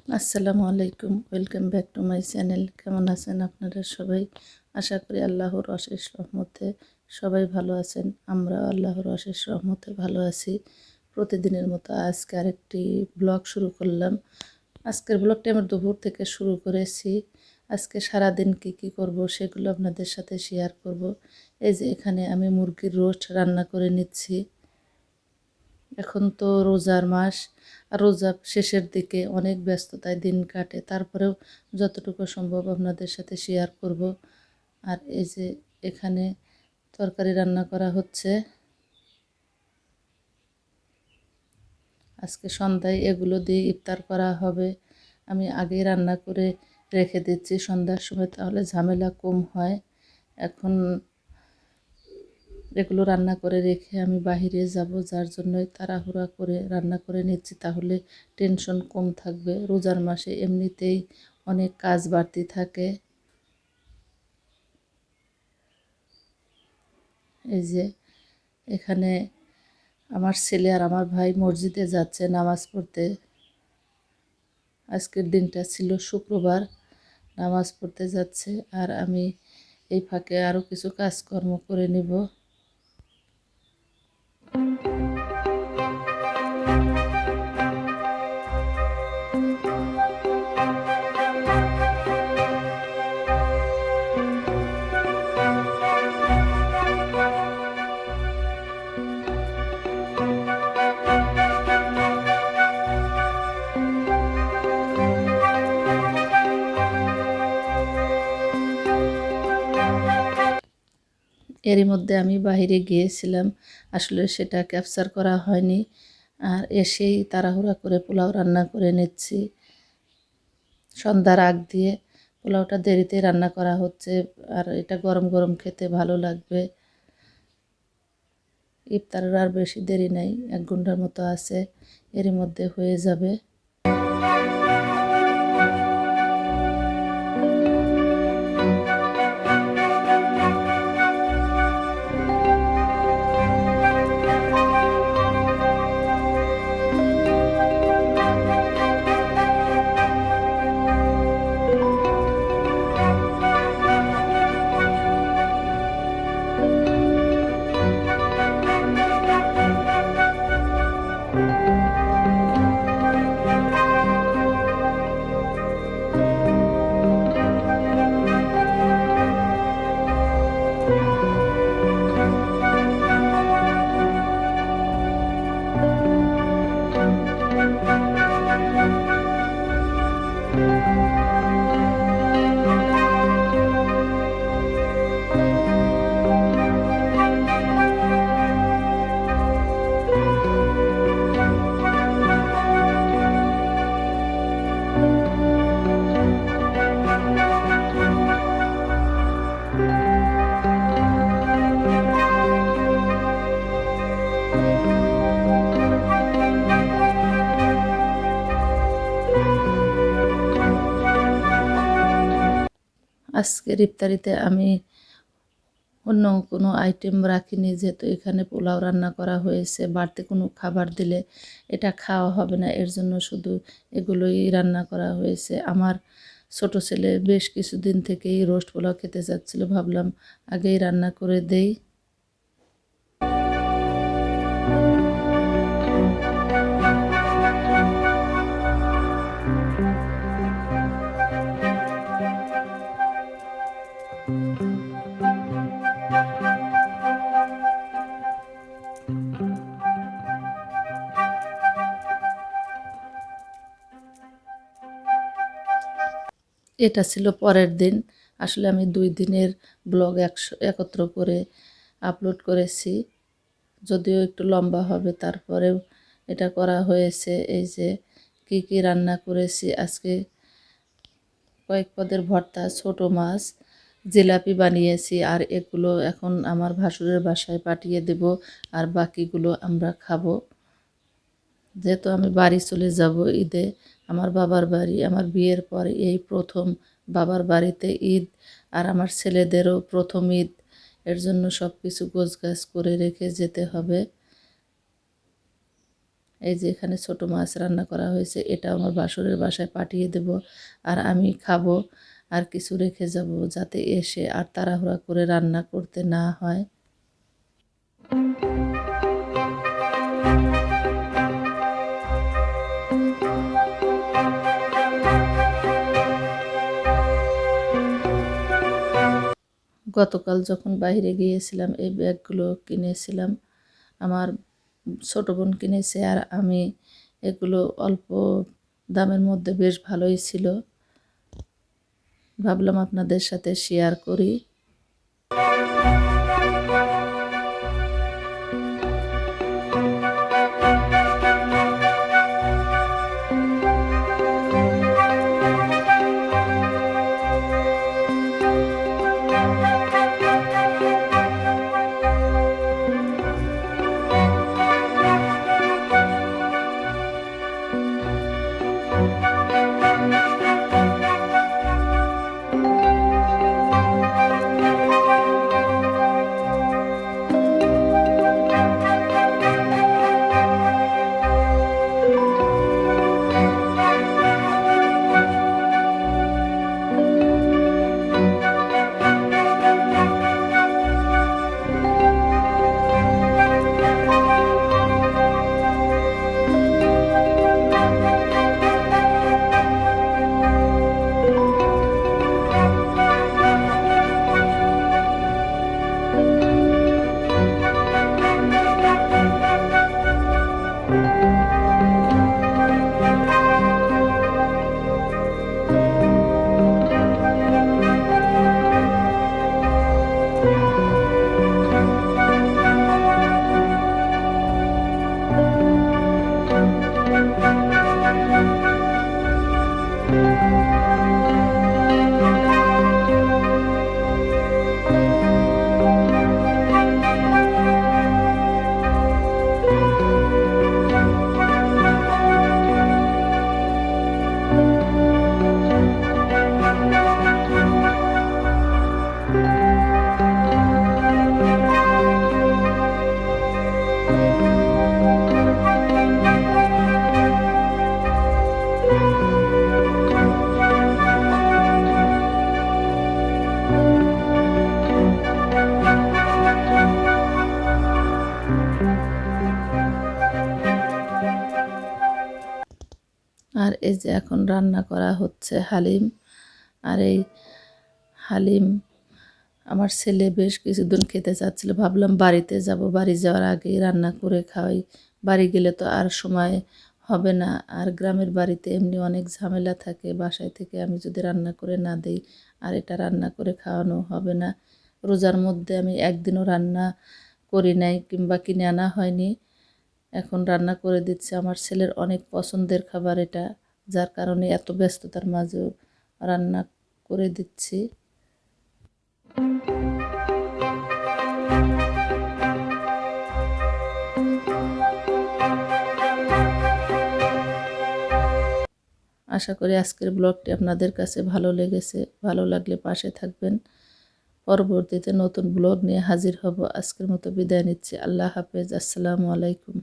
আসসালামু আলাইকুম, welcome back to my channel. কেমন আছেন আপনারা সবাই? আশা করি আল্লাহর অশেষ রহমতে সবাই ভালো আছেন। আমরা আল্লাহর অশেষ রহমতে ভালো আছি। প্রতিদিনের মতো আজকে আরেকটি ব্লগ শুরু করলাম। আজকের ব্লগটা আমি দুপুর থেকে শুরু করেছি। আজকে সারাদিন কি করব সেগুলো আপনাদের সাথে শেয়ার করব। এই যে এখানে আমি মুরগির রোস্ট রান্না করে নিচ্ছি। এখন তো রোজার মাস, আর রোজা শেষের দিকে অনেক ব্যস্ততায় দিন কাটে, তারপরেও যতটুকু সম্ভব আপনাদের সাথে শেয়ার করব। আর এই যে এখানে তরকারি রান্না করা হচ্ছে। আজকে সন্ধ্যায় এগুলো দিয়ে ইফতার করা হবে। আমি আগেই রান্না করে রেখে দিচ্ছি সন্ধ্যার সময়, তাহলে ঝামেলা কম হয়। এখন এগুলো রান্না করে রেখে আমি বাহিরে যাব, যার জন্যই তাড়াহুড়া করে রান্না করে নিচ্ছি, তাহলে টেনশন কম থাকবে। রোজার মাসে এমনিতেই অনেক কাজ বাড়তি থাকে। এই যে এখানে আমার ছেলে আর আমার ভাই মসজিদে যাচ্ছে নামাজ পড়তে। আজকের দিনটা ছিল শুক্রবার, নামাজ পড়তে যাচ্ছে, আর আমি এই ফাঁকে আরও কিছু কাজকর্ম করে নিব। এরই মধ্যে আমি বাইরে গিয়েছিলাম, আসলে সেটা ক্যাপচার করা হয়নি। আর এসেই তাড়াহুড়া করে পোলাও রান্না করে নিচ্ছি। সন্ধ্যার আগ দিয়ে পোলাওটা দেরিতে রান্না করা হচ্ছে, আর এটা গরম গরম খেতে ভালো লাগবে। ইফতারের আর বেশি দেরি নাই, 1 ঘন্টার মতো আছে, এরই মধ্যে হয়ে যাবে। আজকের ইফতারিতে আমি অন্য কোনো আইটেম রাখিনি, যেহেতু এখানে পোলাও রান্না করা হয়েছে। বাড়তি কোনো খাবার দিলে এটা খাওয়া হবে না, এর জন্য শুধু এগুলোই রান্না করা হয়েছে। আমার ছোট ছেলে বেশ কিছুদিন থেকেই রোস্ট পোলাও খেতে চাচ্ছিল, ভাবলাম আগেই রান্না করে দেই। এটা ছিল পরের দিন। আসলে আমি 2 দিনের ব্লগ একত্র করে আপলোড করেছি, যদিও একটু লম্বা হবে, তারপরেও এটা করা হয়েছে। এই যে কি রান্না করেছি আজকে: কয়েক পদের ভর্তা, ছোট মাছ, জিলাপি বানিয়েছি। আর এগুলো এখন আমার ভাসুরের বাসায় পাঠিয়ে দেব, আর বাকিগুলো আমরা খাবো। যেহেতু আমি বাড়ি চলে যাব ঈদে, আমার বাবার বাড়ি, আমার বিয়ের পরে এই প্রথম বাবার বাড়িতে ঈদ, আর আমার ছেলেদেরও প্রথম ঈদ। এর জন্য সব কিছু গোছগাছ করে রেখে যেতে হবে। এই যে এখানে ছোট মাছ রান্না করা হয়েছে, এটা আমার বাসরের বাসায় পাঠিয়ে দেব, আর আমি খাবো আর কিছু রেখে যাব, যাতে এসে আর তাড়াহুড়া করে রান্না করতে না হয়। গতকাল যখন বাইরে গিয়েছিলাম এই ব্যাগগুলো কিনেছিলাম, আমার ছোট বোন কিনেছে আর আমি। এগুলো অল্প দামের মধ্যে বেশ ভালোই ছিল, ভাবলাম আপনাদের সাথে শেয়ার করি। আর এই যে এখন রান্না করা হচ্ছে হালিম। আর এই হালিম আমার ছেলে বেশ কিছুদিন খেতে চাচ্ছিল, ভাবলাম বাড়িতে যাব, বাড়ি যাওয়ার আগেই রান্না করে খাওয়াই। বাড়ি গেলে তো আর সময় হবে না, আর গ্রামের বাড়িতে এমনি অনেক ঝামেলা থাকে, বাসায় থেকে আমি যদি রান্না করে না দিই আর এটা রান্না করে খাওয়ানো হবে না। রোজার মধ্যে আমি একদিনও রান্না করি নাই কিংবা কিনে আনা হয়নি, এখন রান্না করে দিচ্ছে। আমার ছেলের অনেক পছন্দের খাবার এটা, যার কারণে এত ব্যস্ততার মাঝেও রান্না করে দিচ্ছি। আশা করি আজকের ব্লগটি আপনাদের কাছে ভালো লেগেছে। ভালো লাগলে পাশে থাকবেন। পরবর্তীতে নতুন ব্লগ নিয়ে হাজির হব। আজকের মতো বিদায় নিচ্ছি। আল্লাহ হাফেজ। আসসালামু আলাইকুম।